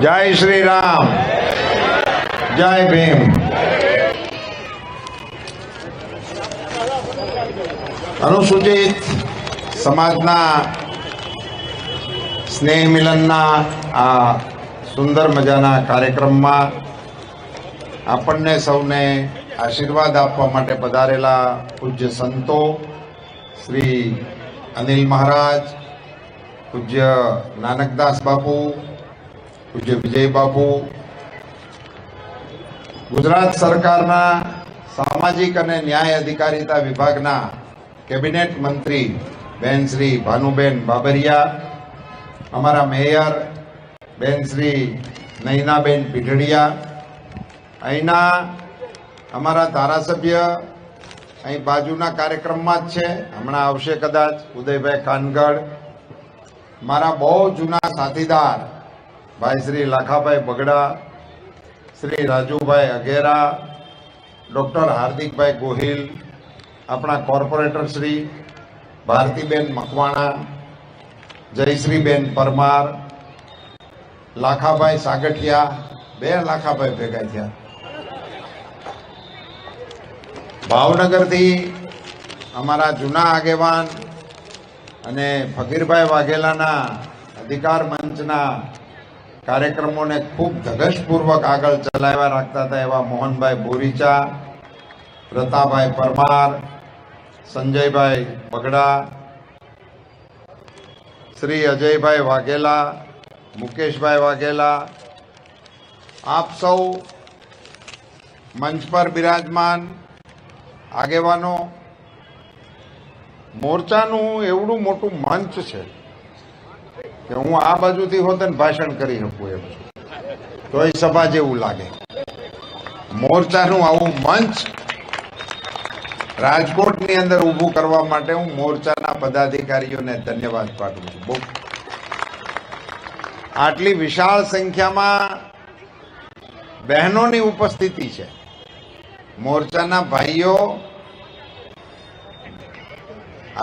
जय श्री राम, जय भीम। अनुसूचित समाजना स्नेह मिलनना आ सुंदर मजाना कार्यक्रम में आपने सौने आशीर्वाद आपवा माटे पधारेला पूज्य संतो श्री अनिल महाराज, पूज्य नानकदास बापू, पूज्य विजय बापू, गुजरात सरकारना सामाजिक अने न्याय अधिकारिता विभागना केबिनेट मंत्री बेन श्री भानुबेन बाबरिया, अमारा मेयर बेन श्री नैनाबेन पीठड़िया, अहींना अमारा धारासभ्य अहीं बाजुना कार्यक्रम में ज छे, हमणां आवशे कदाच उदयभाई कानगढ़, मारा बहु जूना साथीदार भाई श्री लाखाभाई बगड़ा, श्री राजूभाई अगेरा, डॉक्टर हार्दिकभाई गोहिल, अपना कॉर्पोरेटर श्री भारतीबेन मकवाणा, जयश्रीबेन परमार, लाखाभाई सागठिया, बे लाखाभाई भेगा थया, भावनगर थी अमारा जूना आगेवान अने फकीरभाई वाघेलाना अधिकार मंचना कार्यक्रमों ने खूब धगशपूर्वक आगळ चलाव्या राखता था एवा मोहनभाई बोरीचा, प्रतापभाई परमार, संजयभाई बगड़ा, श्री अजयभाई वाघेला, मुकेशभाई वाघेला, आप सौ मंच पर विराजमान આગેવાનો, મોરચાનું એવડું મોટું મંચ છે કે હું આ બાજુથી હોત ને ભાષણ કરી શકું એમ તો એ સભા જેવું લાગે। મોરચાનું આવું મંચ રાજકોટની અંદર ઊભું કરવા માટે હું મોરચાના પદાધિકારીઓને ધન્યવાદ પાઠવું છું। બહુ આટલી વિશાળ સંખ્યામાં બહેનોની ઉપસ્થિતિ છે। मोर्चाना भाईओ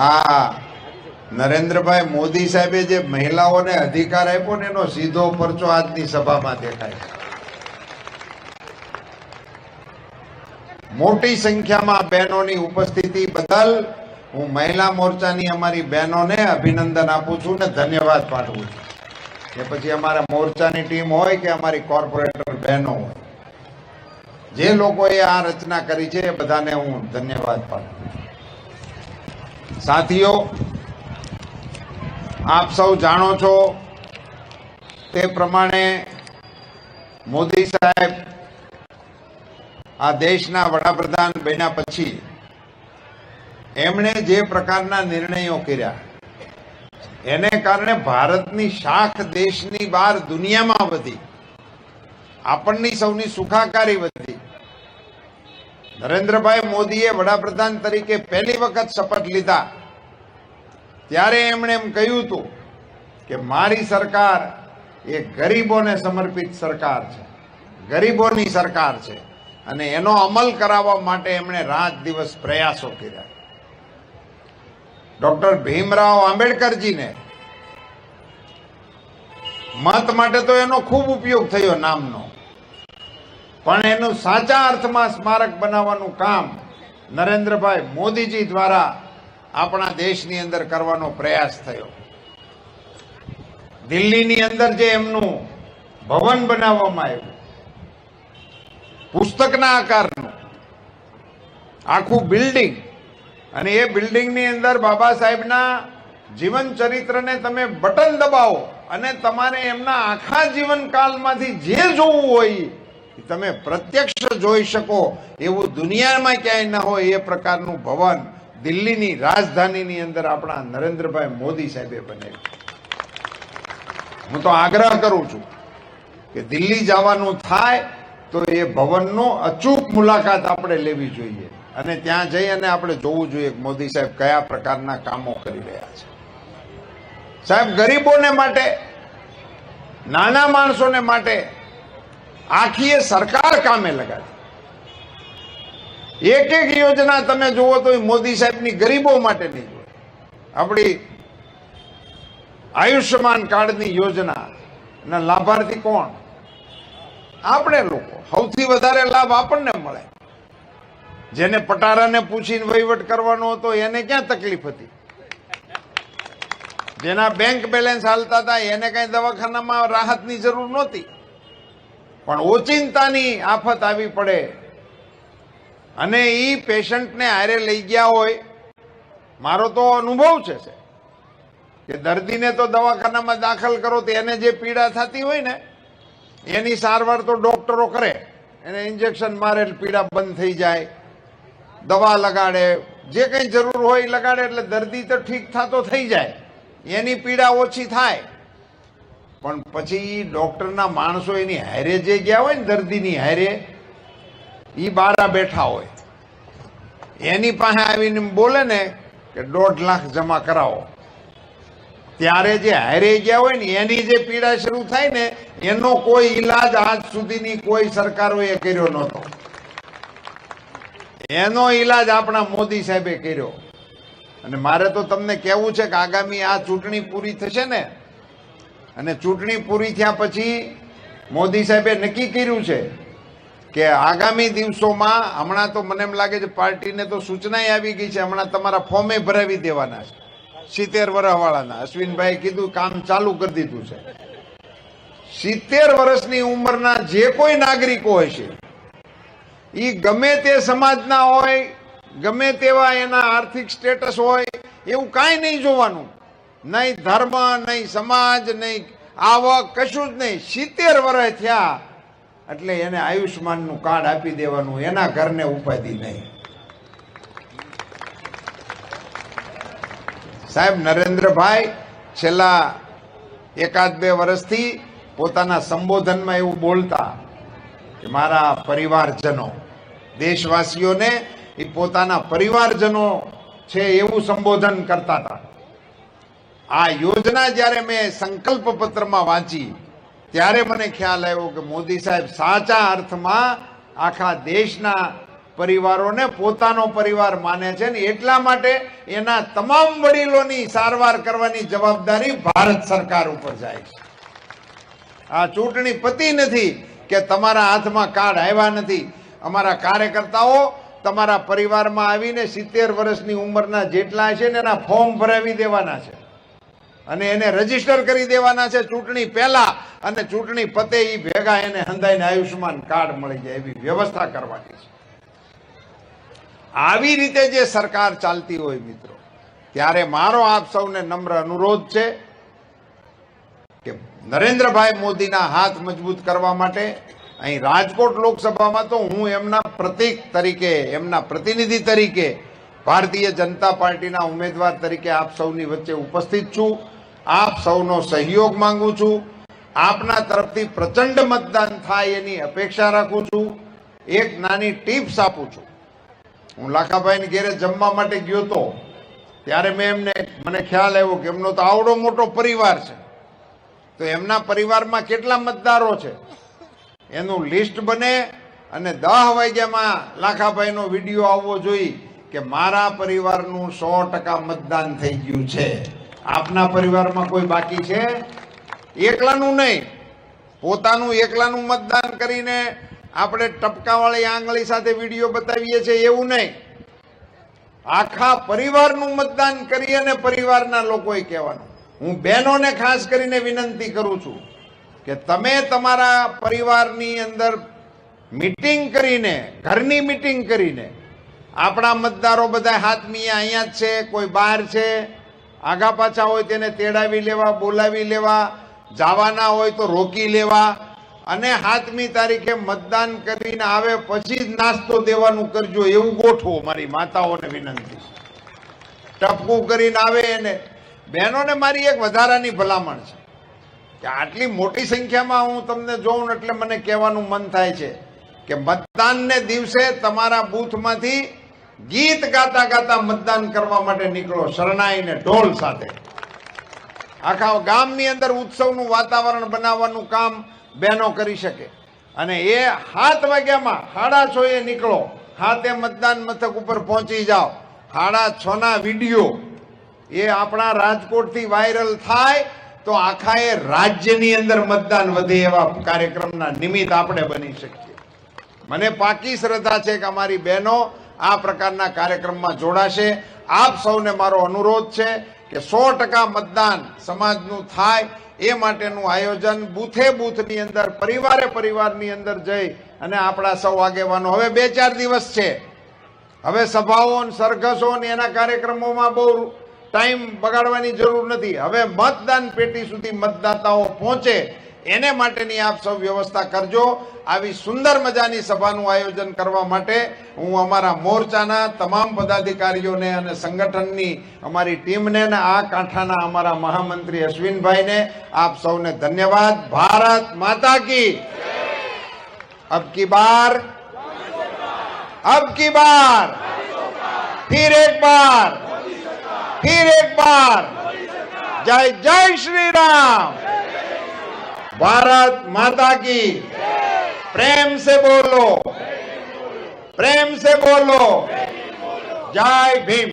आ नरेंद्र भाई मोदी साहेबे जे महिलाओं ने अधिकार आप्यो ने एनो सीधो परचो आजनी सभा में देखाय। मोटी संख्या में बहनों की उपस्थिति बदल हूँ महिला मोर्चा नी अमारी बहनों ने अभिनंदन आपू छू ने धन्यवाद पाठवुं छुं। के पछी अमारा मोर्चा नी टीम होय के अमारी कॉर्पोरेटर बहनों होय, जे लोगोए आ रचना करी छे बधाने हूँ धन्यवाद पाठवुं। साथीओ, आप सौ जाणो छो ते प्रमाणे मोदी साहेब आ देशना वडाप्रधान बन्या पछी एमणे जे प्रकारना निर्णयो कर्या एने कारणे भारतनी शाख देशनी बहार दुनियामां वधी, आपणनी सौनी सुखाकारी वधी। नरेंद्रभाई मोदीए वडाप्रधान तरीके पहली वखत शपथ लीधा त्यारे एमणे एम कह्युं हतुं के मारी सरकार ए गरीबोने समर्पित सरकार छे, गरीबोनी सरकार छे अने एनो अमल कराववा माटे एमणे रात दिवस प्रयासो कर्या। डॉक्टर भीमराव आंबेडकरजीने मत माटे तो एनो खूब उपयोग थयो नामनो, पण एनु साचा अर्थमां स्मारक बनाववानुं काम नरेंद्रभाई मोदीजी द्वारा आपणा देशनी अंदर करवानो प्रयास थयो। दिल्हीनी अंदर जे एमनुं भवन बनाववामां आव्युं पुस्तकना आकारनुं आखुं बिल्डिंग, अने ए बिल्डिंगनी अंदर बाबा साहेबना जीवन चरित्रने तमे बटन दबावो अने तमारे एमना आखा जीवनकालमांथी जे जोवुं होय तमे प्रत्यक्ष जोई शको एवुं दुनियामां क्यांय न होय ए प्रकारनुं भवन दिल्हीनी राजधानीनी अंदर आपणा नरेंद्रभाई मोदी साहेबे बनाव्युं। हुं तो आग्रह करूं छुं के दिल्ही जवानुं थाय तो ए भवननो अचूक मुलाकात आपणे लेवी जोईए अने त्यां जई अने आपणे जोवुं जोईए के मोदी साहेब कया प्रकारना कामो करी रह्या छे। साहेब गरीबोने माटे, नाना माणसोने माटे आखी सरकार कामे लगाड़ी। एक एक योजना तमे जुओ तो मोदी साहेबनी गरीबों माटे नहीं जोई। अपनी आयुष्मान कार्ड नी योजना लाभार्थी कोण? આપણે લોકો સૌથી વધારે લાભ આપણને મળે. જેને પટારાને પૂછીને વહીવટ કરવાનો હતો એને ક્યાં તકલીફ હતી? જેના બેંક બેલેન્સ હાલતા હતા એને કઈ દવાખાનામાં રાહતની જરૂર નહોતી. પણ ઓચિંતાની આફત આવી પડે અને એ પેશન્ટને હારે લઈ ગયા હોય. મારો તો અનુભવ છે કે દર્દીને તો દવાખાનામાં દાખલ કરો તો એને જે પીડા થતી હોય ને એની સારવાર તો ડોક્ટરો કરે. એને ઇન્જેક્શન મારે પીડા બંધ થઈ જાય, દવા લગાડે, જે કંઈ જરૂર હોય એ લગાડે એટલે દર્દી તો ઠીક થતો થઈ જાય, એની પીડા ઓછી થાય. પણ પછી ડોક્ટરના માણસો એની હારે જે ગયા હોય ને દર્દીની હારે, એ બારા બેઠા હોય, એની પાસે આવીને બોલે ને કે 1.5 લાખ જમા કરાવો. ત્યારે જે હારે ગયા હોય ને એની જે પીડા શરૂ થાય ને એનો કોઈ ઈલાજ આજ સુધીની કોઈ સરકારોએ કર્યો નહોતો. એનો ઈલાજ આપણા મોદી સાહેબે કર્યો. અને મારે તો તમને કહેવું છે કે આગામી આ ચૂંટણી પૂરી થશે ને, અને ચૂંટણી પૂરી થયા પછી મોદી સાહેબે નક્કી કર્યું છે કે આગામી દિવસોમાં, હમણાં તો મને એમ લાગે છે પાર્ટીને તો સૂચનાએ આવી ગઈ છે, હમણાં તમારા ફોર્મે ભરાવી દેવાના છે 70 વર્ષવાળાના. અશ્વિનભાઈ કીધું કામ ચાલુ કરી દીધું છે. 70 વર્ષની ઉંમરના જે કોઈ નાગરિકો હોય છે, એ ગમે તે સમાજના હોય, ગમે તેવા એના આર્થિક સ્ટેટસ હોય, એવું કાંઈ નહીં જોવાનું. નહીં ધર્મ, નહીં સમાજ, નહીં આવક, કશું જ નહીં. 70 વર્ષ થયા એટલે એને આયુષ્માનનું કાર્ડ આપી દેવાનું, એના ઘરને ઉપાધિ નહીં. સાહેબ નરેન્દ્રભાઈ છેલ્લા 1-2 વર્ષથી પોતાના સંબોધનમાં એવું બોલતા કે મારા પરિવારજનો, દેશવાસીઓને એ પોતાના પરિવારજનો છે એવું સંબોધન કરતા હતા. આ યોજના જ્યારે મેં સંકલ્પ પત્રમાં વાંચી ત્યારે મને ખ્યાલ આવ્યો કે મોદી સાહેબ સાચા અર્થમાં આખા દેશના પરિવારોને પોતાનો પરિવાર માને છે ને એટલા માટે એના તમામ વડીલોની સારવાર કરવાની જવાબદારી ભારત સરકાર ઉપર જાય છે. આ ચૂંટણી પતી નથી કે તમારા હાથમાં કાર્ડ આવ્યા નથી. અમારા કાર્યકર્તાઓ તમારા પરિવારમાં આવીને 70 વર્ષની ઉંમરના જેટલા છે ને એના ફોર્મ ભરાવી દેવાના છે અને એને રજીસ્ટર કરી દેવાના છે ચૂંટણી પહેલા, અને ચૂંટણી પતે એ ભેગા એને હંધાઈને આયુષ્માન કાર્ડ મળી જાય એવી વ્યવસ્થા કરવાની છે. આવી રીતે જે સરકાર ચાલતી હોય મિત્રો, ત્યારે મારો આપ સૌને નમ્ર અનુરોધ છે કે નરેન્દ્રભાઈ મોદીના હાથ મજબૂત કરવા માટે અહીં રાજકોટ લોકસભામાં તો હું એમના પ્રતીક તરીકે, એમના પ્રતિનિધિ તરીકે, ભારતીય જનતા પાર્ટીના ઉમેદવાર તરીકે આપ સૌની વચ્ચે ઉપસ્થિત છું. આપ સૌનો સહયોગ માંગુ છું. આપના તરફથી પ્રચંડ મતદાન થાય એની અપેક્ષા રાખું છું. એક નાની ટિપ્સ આપું છું. હું લાખાભાઈને ઘેરે જમવા માટે ગયો તો ત્યારે મને ખ્યાલ આવ્યો કે એમનો તો આવડો મોટો પરિવાર છે, તો એમના પરિવારમાં કેટલા મતદારો છે એનું લિસ્ટ બને અને 10 વાગ્યામાં લાખાભાઈનો વિડીયો આવવો જોઈએ કે મારા પરિવારનું 100% મતદાન થઈ ગયું છે. આપના પરિવારમાં કોઈ બાકી છે? એકલાનું નહીં, પોતાનું એકલાનું મતદાન કરીને આપણે ટપકાવાળી આંગળી સાથે વિડીયો બતાવીએ છીએ એવું નહીં. આખા પરિવારનું મતદાન કરી અને પરિવારના લોકોએ કહેવાનું. હું બહેનોને ખાસ કરીને વિનંતી કરું છું કે તમે તમારા પરિવારની અંદર મીટિંગ કરીને, ઘરની મીટિંગ કરીને, આપણા મતદારો બધા હાથમીએ અહીંયા જ છે, કોઈ બહાર છે, આગા પાછા હોય તેને તેડાવી લેવા, બોલાવી લેવા, જવાના હોય તો રોકી લેવા, અને 7મી તારીખે મતદાન કરીને આવે પછી જ નાસ્તો દેવાનું કરજો એવું ગોઠવો. મારી માતાઓને વિનંતી. ટપકું કરીને આવે એને બહેનોને મારી એક વધારાની ભલામણ છે કે આટલી મોટી સંખ્યામાં હું તમને જોઉં એટલે મને કહેવાનું મન થાય છે કે મતદાનને દિવસે તમારા બૂથમાંથી ગીત ગાતા ગાતા મતદાન કરવા માટે નીકળો, શરણાઈને ઢોલ સાથે. આખા ગામની અંદર ઉત્સવનું વાતાવરણ બનાવવાનું કામ બહેનો કરી શકે. અને એ 7 વાગ્યામાં 6:30 નીકળો, 7 મતદાન મથક ઉપર પહોંચી જાઓ. 6:30 વિડીયો એ આપણા રાજકોટથી વાયરલ થાય તો આખા એ રાજ્યની અંદર મતદાન વધે એવા કાર્યક્રમના નિમિત્ત આપણે બની શકીએ. મને પાકી શ્રદ્ધા છે કે અમારી બહેનો આ પ્રકારના કાર્યક્રમમાં જોડાશે. આપ સૌને મારો અનુરોધ છે કે 100% મતદાન સમાજનું થાય એ માટેનું આયોજન બૂથે બૂથની અંદર, પરિવારે પરિવારની અંદર જઈ અને આપણા સૌ આગેવાનો, હવે 2-4 દિવસ છે, હવે સભાઓ સરઘસો એના કાર્યક્રમોમાં બહુ ટાઈમ બગાડવાની જરૂર નથી. હવે મતદાન પેટી સુધી મતદાતાઓ પહોંચે એને માટેની આપ સૌ વ્યવસ્થા કરજો. આવી સુંદર મજાની સભાનું આયોજન કરવા માટે હું અમારા મોરચાના તમામ પદાધિકારીઓને અને સંગઠનની અમારી ટીમને અને આ કાંઠાના અમારા મહામંત્રી અશ્વિનભાઈને આપ સૌને ધન્યવાદ. ભારત માતા કી અબ કી બાર फिर एक बार जय जय श्री राम. भारत माता की. प्रेम से बोलो जय भीम.